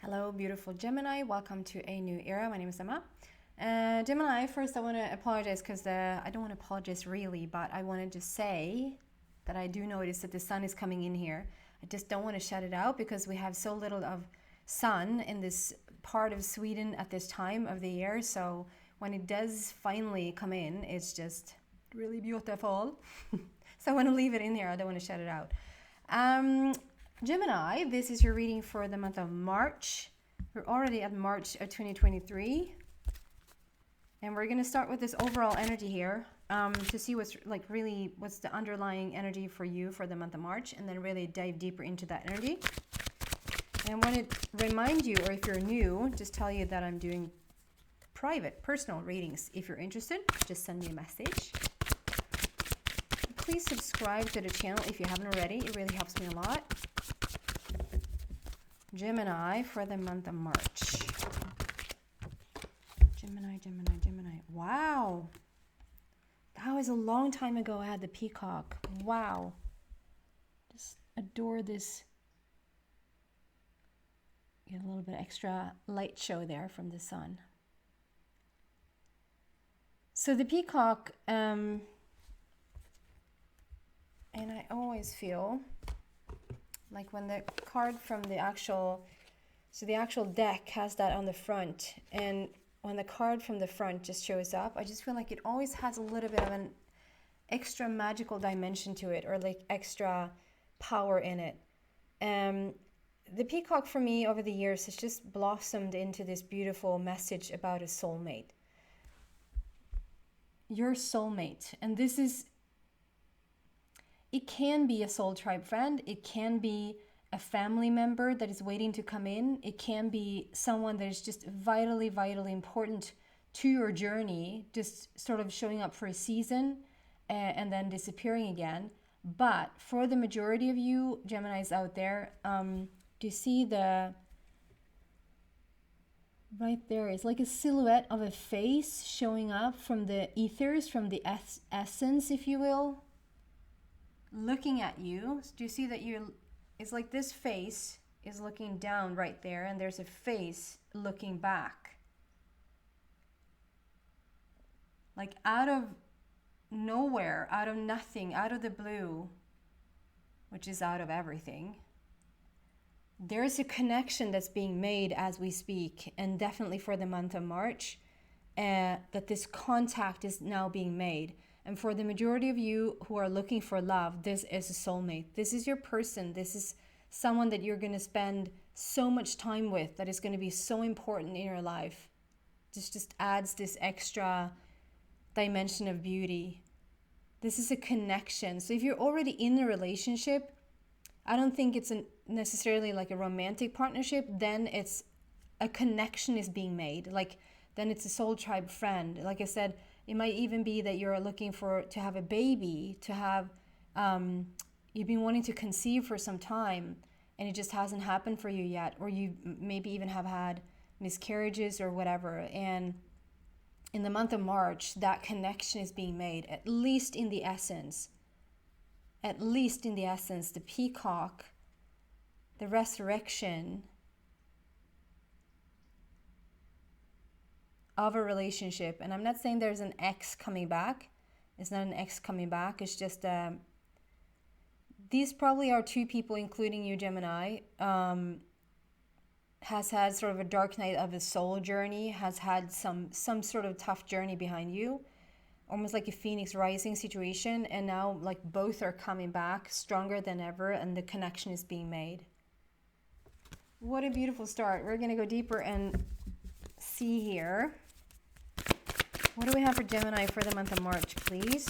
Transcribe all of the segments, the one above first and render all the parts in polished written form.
Hello, beautiful Gemini. Welcome to a new era. My name is Emma. Gemini, first I want to apologize because I don't want to apologize really, but I wanted to say that I do notice that the sun is coming in here. I just don't want to shut it out because we have so little of sun in this part of Sweden at this time of the year. So when it does finally come in, it's just really beautiful. So I want to leave it in here. I don't want to shut it out. Gemini, this is your reading for the month of March. We're already at March of 2023. And we're going to start with this overall energy here to see what's the underlying energy for you for the month of March, and then really dive deeper into that energy. And I want to remind you, or if you're new, just tell you that I'm doing private, personal readings. If you're interested, just send me a message. Please subscribe to the channel if you haven't already. It really helps me a lot. Gemini for the month of March. Gemini, Gemini, Gemini. Wow. That was a long time ago I had the peacock. Wow. Just adore this. Get a little bit extra light show there from the sun. So the peacock, and I always feel like when the card from the actual deck has that on the front, and when the card from the front just shows up, I just feel like it always has a little bit of an extra magical dimension to it, or like extra power in it. The peacock for me over the years has just blossomed into this beautiful message about a soulmate. Your soulmate. And this is, it can be a soul tribe friend. It can be a family member that is waiting to come in. It can be someone that is just vitally, vitally important to your journey, just sort of showing up for a season and then disappearing again. But for the majority of you Geminis out there, do you see the right there? It's like a silhouette of a face showing up from the ethers, from the essence, if you will, looking at you. Do you see that it's like this face is looking down right there, and there's a face looking back. Like out of nowhere, out of nothing, out of the blue, which is out of everything, there's a connection that's being made as we speak, and definitely for the month of March, that this contact is now being made. And for the majority of you who are looking for love, this is a soulmate. This is your person. This is someone that you're going to spend so much time with, that is going to be so important in your life. This just adds this extra dimension of beauty. This is a connection. So if you're already in a relationship, I don't think it's necessarily like a romantic partnership. Then it's a connection is being made. Like then it's a soul tribe friend. Like I said, it might even be that you're looking to have a baby, to have, you've been wanting to conceive for some time and it just hasn't happened for you yet. Or you maybe even have had miscarriages or whatever. And in the month of March, that connection is being made, at least in the essence. At least in the essence, the peacock, the resurrection of a relationship. And I'm not saying there's an ex coming back. It's not an ex coming back. It's just these probably are two people, including you Gemini, has had sort of a dark night of a soul journey, has had some sort of tough journey behind you, almost like a phoenix rising situation, and now like both are coming back stronger than ever, and the connection is being made. What a beautiful start. We're going to go deeper and see here. What do we have for Gemini for the month of March, please?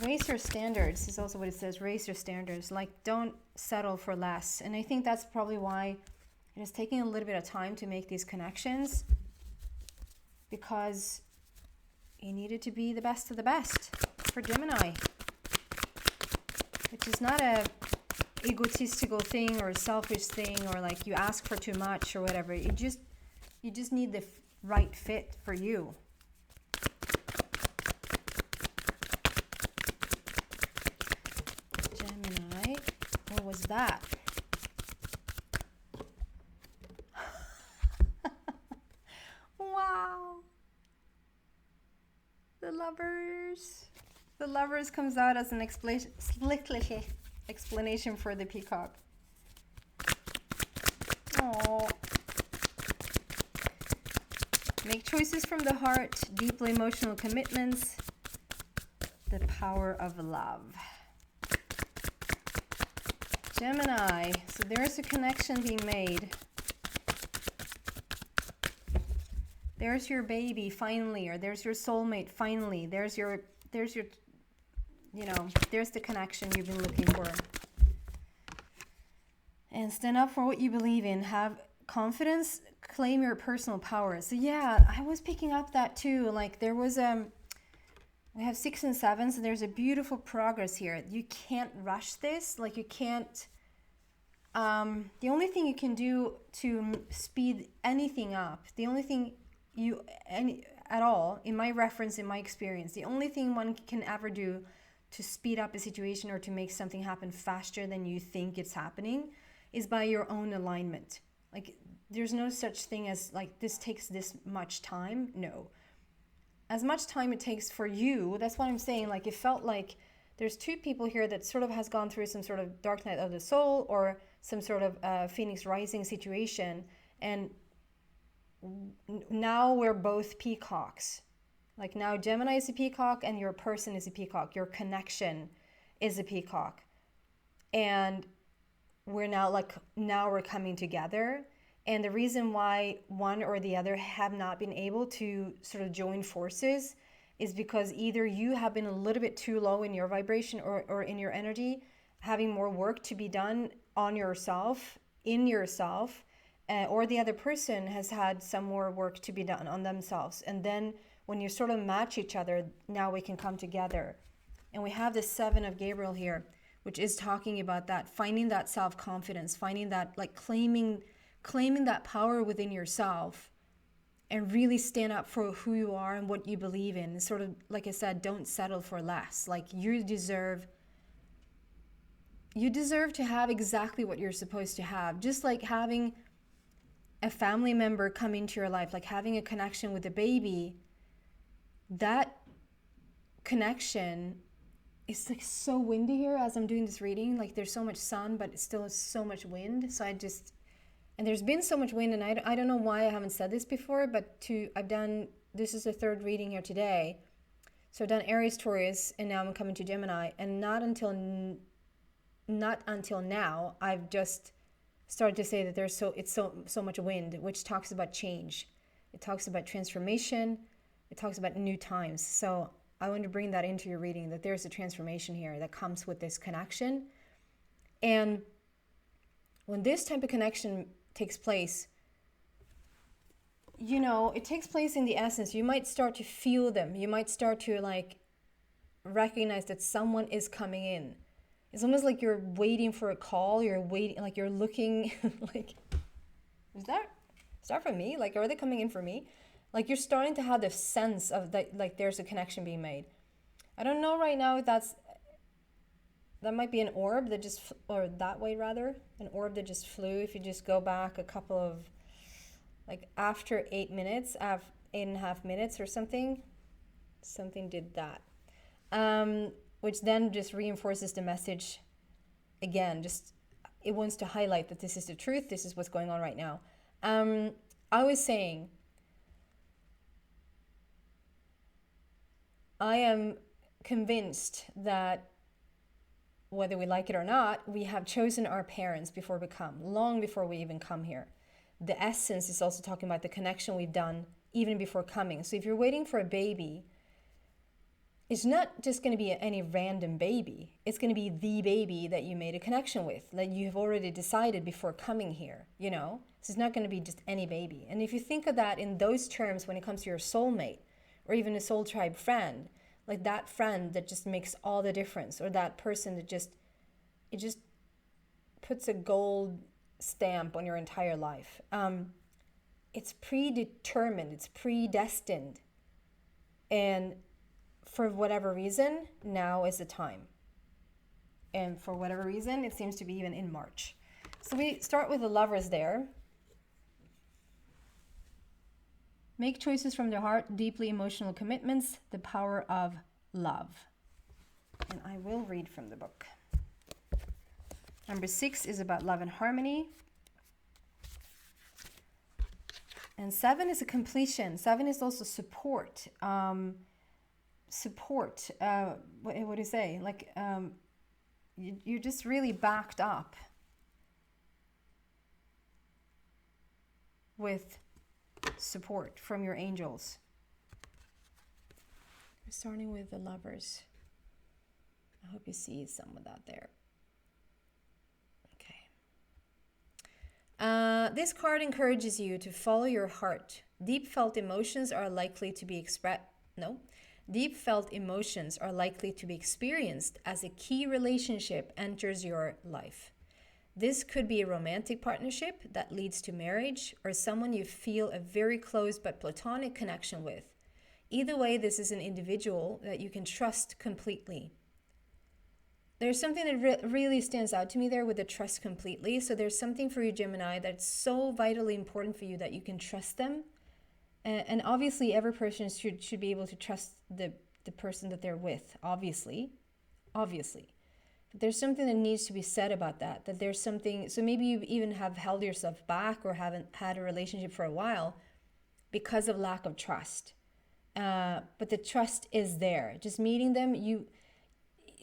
Raise your standards is also what it says. Raise your standards. Like, don't settle for less. And I think that's probably why it is taking a little bit of time to make these connections, because you needed to be the best of the best for Gemini, which is not a egotistical thing or a selfish thing, or like you ask for too much or whatever. You just need the right fit for you. Gemini. that? Wow. The Lovers. The Lovers comes out as an explanation for the peacock. Oh. Make choices from the heart, deeply emotional commitments, the power of love. Gemini, so there's a connection being made. There's your baby finally, or there's your soulmate finally. There's your, you know, there's the connection you've been looking for. And stand up for what you believe in. Have confidence, claim your personal power. So yeah, I was picking up that too. Like there was we have 6 and 7, so there's a beautiful progress here. You can't rush this. Like you can't. The only thing you can do to speed anything up, the only thing at all, in my reference, in my experience, the only thing one can ever do to speed up a situation or to make something happen faster than you think it's happening is by your own alignment. Like there's no such thing as like this takes this much time. No. As much time it takes for you, that's what I'm saying. Like it felt like there's 2 people here that sort of has gone through some sort of dark night of the soul or some sort of Phoenix rising situation. And now we're both peacocks. Like now Gemini is a peacock and your person is a peacock. Your connection is a peacock. And we're now we're coming together. And the reason why one or the other have not been able to sort of join forces is because either you have been a little bit too low in your vibration or in your energy, having more work to be done on yourself, in yourself, or the other person has had some more work to be done on themselves. And then when you sort of match each other, now we can come together. And we have the 7 of Gabriel here, which is talking about that, finding that self-confidence, finding that, like claiming that power within yourself and really stand up for who you are and what you believe in. And sort of, like I said, don't settle for less. Like you deserve to have exactly what you're supposed to have. Just like having a family member come into your life, like having a connection with a baby, that connection is like so windy here as I'm doing this reading. Like there's so much sun, but it's still so much wind. So and there's been so much wind, and I don't know why I haven't said this before, but this is the 3rd reading here today. So I've done Aries, Taurus, and now I'm coming to Gemini, and not until now I've just started to say that it's so much wind, which talks about change. It talks about transformation. It talks about new times. So I want to bring that into your reading, that there's a transformation here that comes with this connection. And when this type of connection takes place, you know, it takes place in the essence. You might start to feel them. You might start to like recognize that someone is coming in. It's almost like you're waiting for a call. You're waiting, like you're looking, like, is that for me? Like, are they coming in for me? Like you're starting to have the sense of that, like there's a connection being made. I don't know right now if that might be an orb that just, or that way rather, an orb that just flew. If you just go back a couple of, like after 8 minutes, 8.5 minutes or something did that. Which then just reinforces the message again. Just, it wants to highlight that this is the truth. This is what's going on right now. I was saying, I am convinced that whether we like it or not, we have chosen our parents before we come, long before we even come here. The essence is also talking about the connection we've done even before coming. So if you're waiting for a baby, it's not just going to be any random baby. It's going to be the baby that you made a connection with, that you have already decided before coming here, you know? So it's not going to be just any baby. And if you think of that in those terms when it comes to your soulmate or even a soul tribe friend, like that friend that just makes all the difference, or that person that just puts a gold stamp on your entire life. It's predetermined, it's predestined. And for whatever reason, now is the time. And for whatever reason, it seems to be even in March. So we start with the Lovers there. Make choices from the heart, deeply emotional commitments, the power of love. And I will read from the book. Number 6 is about love and harmony. And 7 is a completion. 7 is also support. What do you say? Like, you're just really backed up with support from your angels. We're starting with the Lovers. I hope you see some of that there. Okay. This card encourages you to follow your heart. Deep felt emotions are likely to be experienced as a key relationship enters your life. This could be a romantic partnership that leads to marriage, or someone you feel a very close but platonic connection with. Either way, this is an individual that you can trust completely. There's something that really stands out to me there with the trust completely. So there's something for you, Gemini, that's so vitally important for you that you can trust them. And obviously, every person should be able to trust the person that they're with, obviously. But there's something that needs to be said about that there's something, so maybe you even have held yourself back or haven't had a relationship for a while because of lack of trust. But the trust is there. Just meeting them,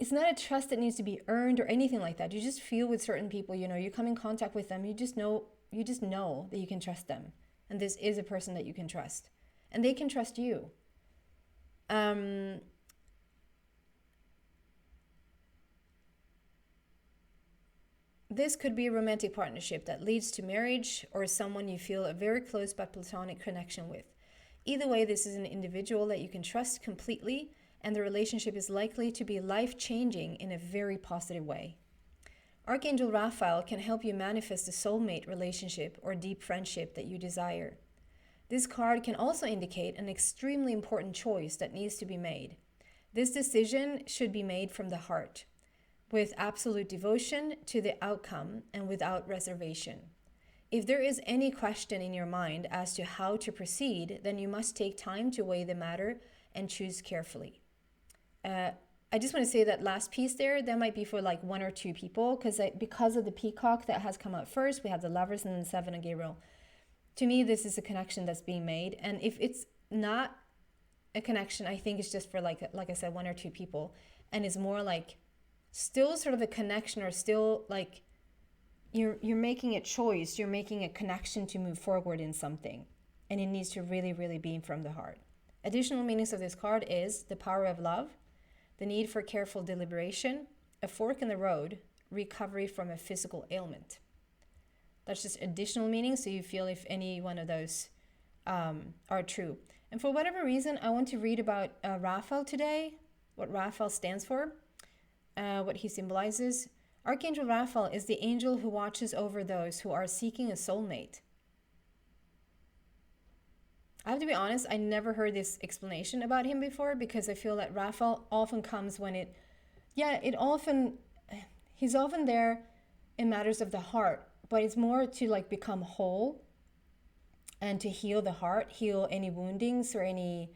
it's not a trust that needs to be earned or anything like that. You just feel with certain people, you come in contact with them, you just know that you can trust them. And this is a person that you can trust. And they can trust you. This could be a romantic partnership that leads to marriage, or someone you feel a very close but platonic connection with. Either way, this is an individual that you can trust completely, and the relationship is likely to be life-changing in a very positive way. Archangel Raphael can help you manifest a soulmate relationship or deep friendship that you desire. This card can also indicate an extremely important choice that needs to be made. This decision should be made from the heart, with absolute devotion to the outcome and without reservation. If there is any question in your mind as to how to proceed, then you must take time to weigh the matter and choose carefully. I just want to say that last piece there, that might be for like 1 or 2 people, because of the peacock that has come out first, we have the Lovers and then 7 of Gabriel. To me, this is a connection that's being made. And if it's not a connection, I think it's just for like I said, 1 or 2 people. And it's more like still sort of a connection, or still like you're making a choice, you're making a connection to move forward in something. And it needs to really, really be from the heart. Additional meanings of this card is the power of love, the need for careful deliberation, a fork in the road, recovery from a physical ailment. That's just additional meanings, so you feel if any one of those are true. And for whatever reason, I want to read about Raphael today, what Raphael stands for, what he symbolizes. Archangel Raphael is the angel who watches over those who are seeking a soulmate. I have to be honest, I never heard this explanation about him before, because I feel that Raphael often comes when he's often there in matters of the heart, but it's more to like become whole and to heal the heart, heal any woundings or any,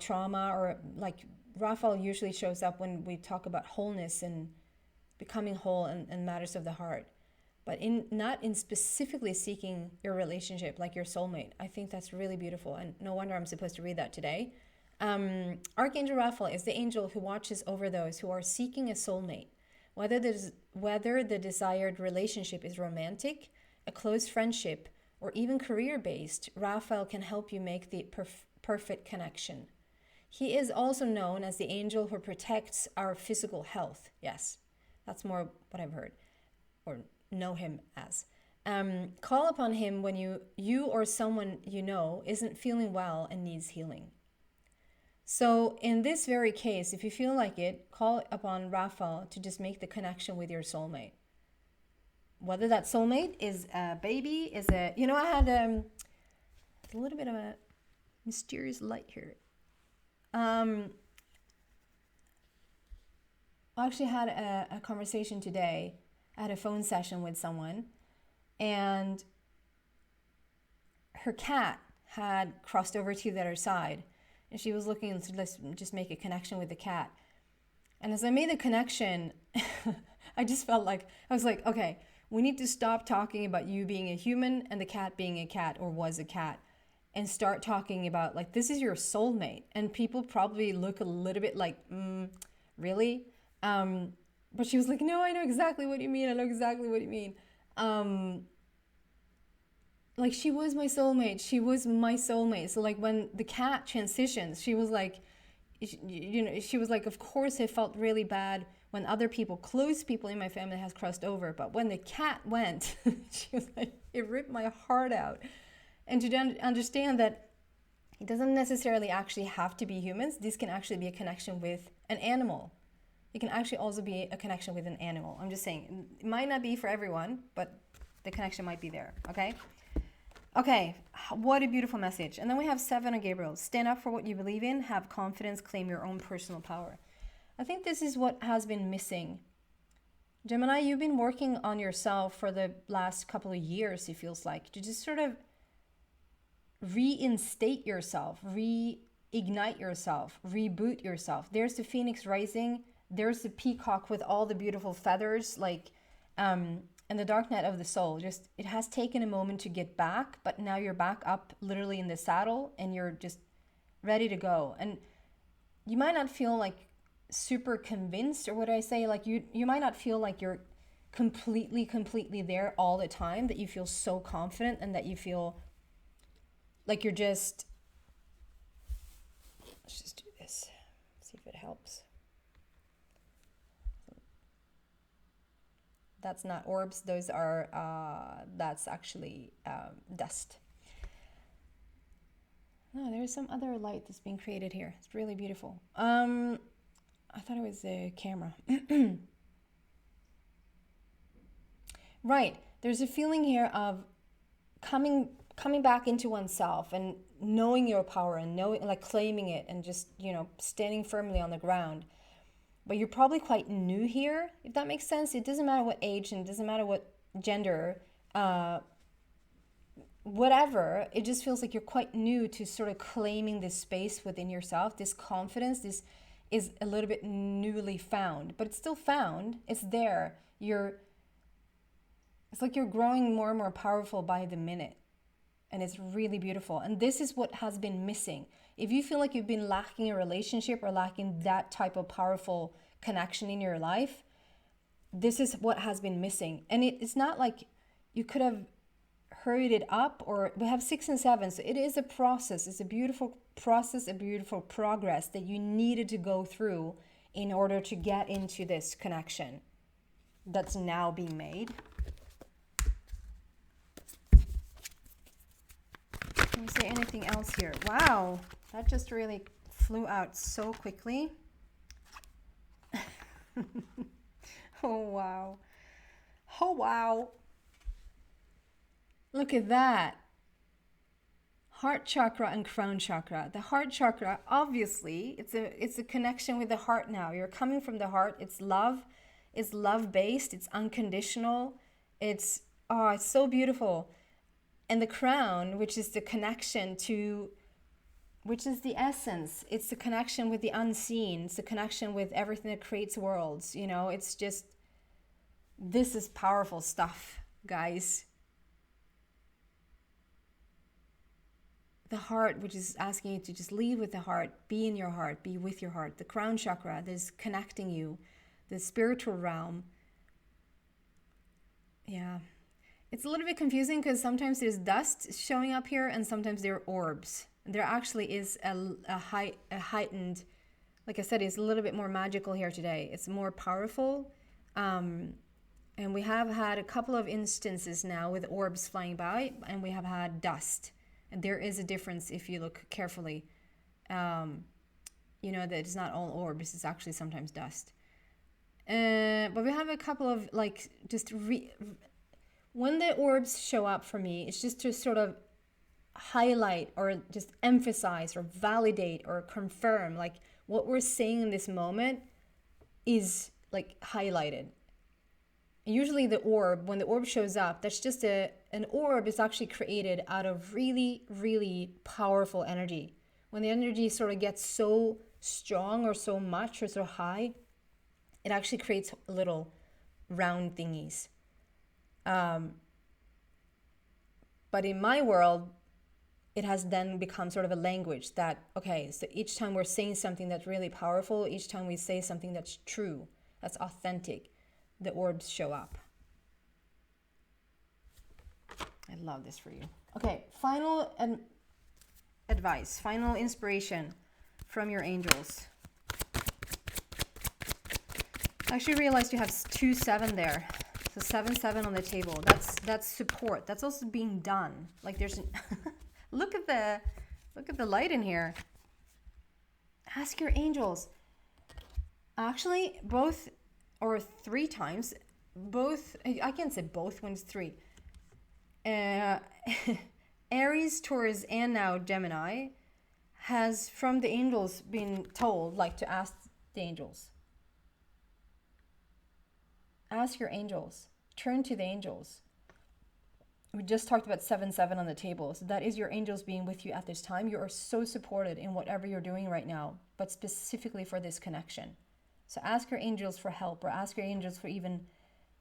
trauma, or like Raphael usually shows up when we talk about wholeness and becoming whole and matters of the heart. But not in specifically seeking your relationship, like your soulmate. I think that's really beautiful, and no wonder I'm supposed to read that today. Archangel Raphael is the angel who watches over those who are seeking a soulmate. Whether the desired relationship is romantic, a close friendship, or even career-based, Raphael can help you make the perfect connection. He is also known as the angel who protects our physical health. Yes, that's more what I've heard, or know him as. Call upon him when you or someone you know isn't feeling well and needs healing. So in this very case, if you feel like it, call upon Raphael to just make the connection with your soulmate. Whether that soulmate is a baby, I had a little bit of a mysterious light here. I actually had a conversation today. I had a phone session with someone, and her cat had crossed over to the other side, and she was looking to just make a connection with the cat. And as I made the connection, I just felt like, I was like, okay, we need to stop talking about you being a human and the cat being a cat or was a cat, and start talking about, like, this is your soulmate. And people probably look a little bit like, really? But she was like, no, I know exactly what you mean. I know exactly what you mean. Like, she was my soulmate. She was my soulmate. So like when the cat transitions, she was like, she was like, of course it felt really bad when other people, close people in my family has crossed over. But when the cat went, she was like, it ripped my heart out. And to understand that it doesn't necessarily actually have to be humans. This can actually be a connection with an animal. It can actually also be a connection with an animal. I'm just saying, it might not be for everyone, but the connection might be there, okay? Okay, what a beautiful message. And then we have 7 of Gabriel. Stand up for what you believe in, have confidence, claim your own personal power. I think this is what has been missing. Gemini, you've been working on yourself for the last couple of years, it feels like, to just sort of reinstate yourself, reignite yourself, reboot yourself. There's the phoenix rising. There's the peacock with all the beautiful feathers, like, and the dark night of the soul. Just, it has taken a moment to get back, but now you're back up literally in the saddle and you're just ready to go. And you might not feel like super convinced, or what I say, like you might not feel like you're completely there all the time, that you feel so confident and that you feel like you're just, let's just do this, see if it helps. That's not orbs, those are, that's actually dust. No, there's some other light that's being created here. It's really beautiful. I thought it was a camera. Right, there's a feeling here of coming back into oneself and knowing your power and knowing, like, claiming it and just, standing firmly on the ground. But you're probably quite new here, if that makes sense. It doesn't matter what age and it doesn't matter what gender, whatever. It just feels like you're quite new to sort of claiming this space within yourself. This confidence, this is a little bit newly found, but it's still found. It's there. It's like you're growing more and more powerful by the minute. And it's really beautiful. And this is what has been missing. If you feel like you've been lacking a relationship or lacking that type of powerful connection in your life, this is what has been missing. And it's not like you could have hurried it up, or we have 6 and 7. So it is a process. It's a beautiful process, a beautiful progress that you needed to go through in order to get into this connection that's now being made. Let me say anything else here. Wow, that just really flew out so quickly. Oh, wow. Oh, wow. Look at that. Heart chakra and crown chakra. The heart chakra, obviously, it's a connection with the heart now. You're coming from the heart. It's love-based. It's unconditional. It's so beautiful. And the crown, which is the connection to, which is the essence. It's the connection with the unseen. It's the connection with everything that creates worlds. It's just, this is powerful stuff, guys. The heart, which is asking you to just leave with the heart, be in your heart, be with your heart. The crown chakra, this connecting you, the spiritual realm. Yeah. It's a little bit confusing because sometimes there's dust showing up here and sometimes there are orbs. There actually is a heightened, like I said, it's a little bit more magical here today. It's more powerful. And we have had a couple of instances now with orbs flying by, and we have had dust. And there is a difference if you look carefully. That it's not all orbs, it's actually sometimes dust. But we have a couple of, like, just when the orbs show up for me, it's just to sort of highlight or just emphasize or validate or confirm, like, what we're saying in this moment is like highlighted. Usually the orb, when the orb shows up, that's just an orb is actually created out of really, really powerful energy. When the energy sort of gets so strong or so much or so high, it actually creates little round thingies. But in my world, it has then become sort of a language that, okay, so each time we're saying something that's really powerful, each time we say something that's true, that's authentic, the orbs show up. I love this for you. Okay, final advice, final inspiration from your angels. I actually realized you have 2 7 there. So 7 7 on the table. That's support. That's also being done. Like there's look at the light in here. Ask your angels. Actually, both or 3 times, both, I can't say both when it's 3. Aries, Taurus, and now Gemini has from the angels been told like to ask the angels. Ask your angels. Turn to the angels. We just talked about 7 7 on the table. So that is your angels being with you at this time. You are so supported in whatever you're doing right now, but specifically for this connection. So ask your angels for help, or ask your angels for even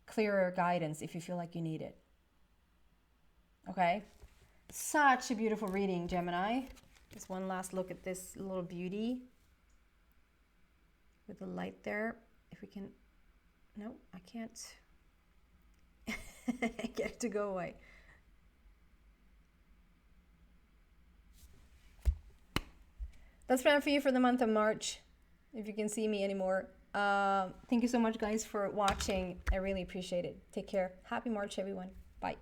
clearer guidance if you feel like you need it. Okay? Such a beautiful reading, Gemini. Just one last look at this little beauty with the light there. If we can... No, I can't get it to go away. That's planned for you for the month of March, if you can see me anymore. Thank you so much, guys, for watching. I really appreciate it. Take care. Happy March, everyone. Bye.